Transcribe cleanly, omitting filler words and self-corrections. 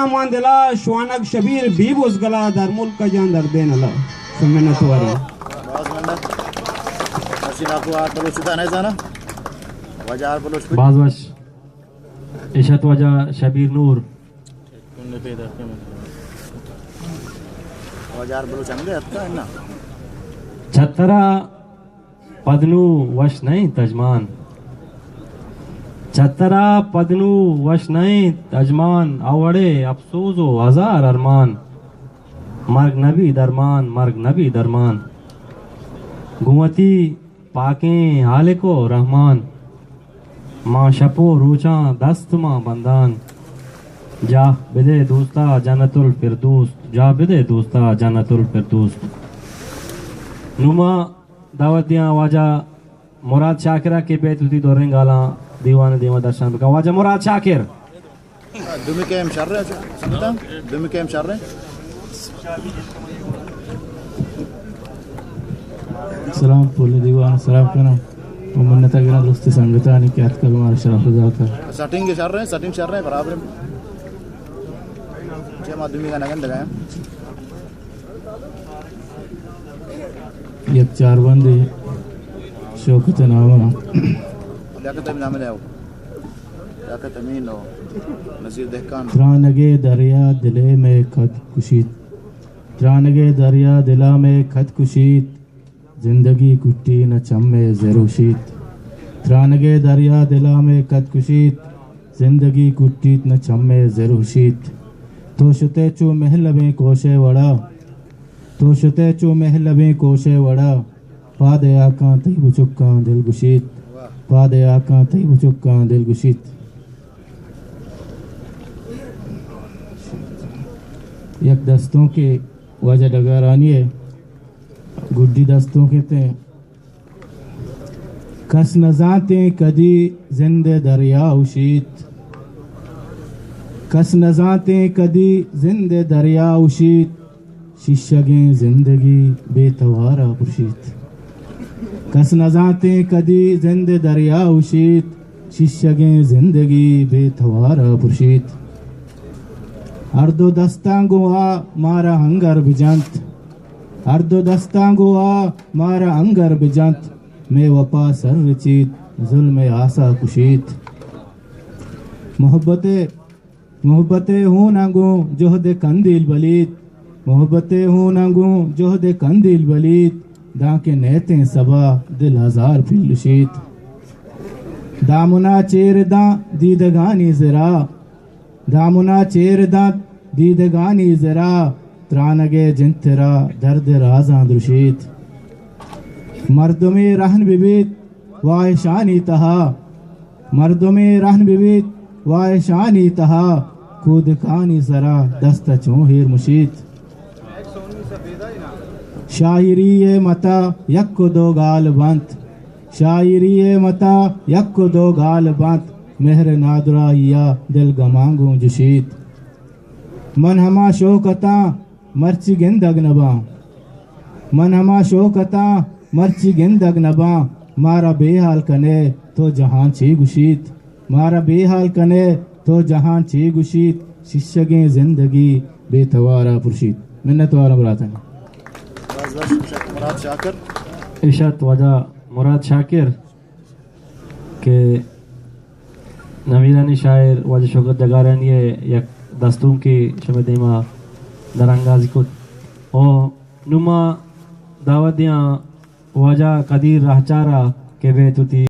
امان دلا شوانک شبیر بی بزگلا در ملک جان در بین اللہ سمنت واری باز وش اشت وجہ شبیر نور چھترا پدنو وش نہیں تجمان چھترا پدنو وش نہیں تجمان اوڑے افسوس و ہزار ارمان مرگ نبی درمان مرگ نبی درمان گوتی پاکیں حالق و رحمان ماں شپو روچاں دست ماں بندان جا بدے دوستا جنت الفردوس جا بدے دوستا جنت الفردوس نما دعوت دیاں واجہ مراد شاکرہ کے بیت ہوتی دوریں گالاں دیوان دیوان درشان بکا واجہ مراد شاکر دمی کیم شر رہے سنتا دمی کیم شر رہے سلام پولی دیوان سلام کنم ومنتا گرا دوستی سنگتانی کہ ات کلمہ شرف ذاتا سٹنگ شر رہے برابر چھ مادمی کا نگن لگایا یک چار بندی شوکت نامہ لیاقت امین عامل ہے لیاقت امین ہو نصیر دہکان ترانگے دریا دلے میں خط کشید ترانگے دریا دلا میں خط کشید زندگی کٹی نہ چمے زیروشید ترانگے دریا دلا میں خط کشید زندگی کٹی نہ چمے زیروشید تو شتے چو محلبیں کوشے وڑا تو شتے چو محلبیں کوشے وڑا پادے آکاں تی بچکاں دل گشید پادے آکاں تی بچکاں دل گشید یک دستوں کے وجہ ڈگارانی ہے گڈی دستوں کہتے ہیں کس نزانتے کدی زندے دریا اشید کس نزانتے کدی زندے دریا اشید ششگیں زندگی بے توارا پرشید کس نزانتے کدی زندے دریا اشید ششگیں زندگی بے توارا پرشید اردو دستان گوا مارا ہنگر بجانت اردو دستان گوا مارا ہنگر بجانت میں وپا سر رچید ظلم آسا کشید محبتیں ہوں نگوں جہد کندیل بلید محبتیں ہوں نگوں جہد کندیل بلید داں کے نیتیں سبا دل ہزار پھلشید دامنا چیر داں دیدگانی ذرا دامنا چیر داں دیدگانی ذرا ترانگے جنترا درد رازاں درشید مردمی رہن ببیت واحشانی تہا مردمی رہن ببیت واحشانی تہا کودکانی ذرا دست چون ہیر مشید شاعری متا یک دو گال بنت شاعری متا یک دو گال بنت مہر نادرائیا دل گمانگوں جشید من ہما شوکتاں مرچی گندگ نباں من ہما شوکتاں مرچی گندگ نباں مارا بے حال کنے تو جہان چھی گشید مارا بے حال کنے تو جہان چھی گشید ششگیں زندگی بے توارا پرشید منت وارا براتن مراد شاکر اشت وجہ مراد شاکر کہ نویرانی شاعر وجہ شوکت جگارانی یک دستوں کی شب دیما درانگازی کت او نما دعوت دیاں وجہ قدیر رہچارا کہ بیتو تی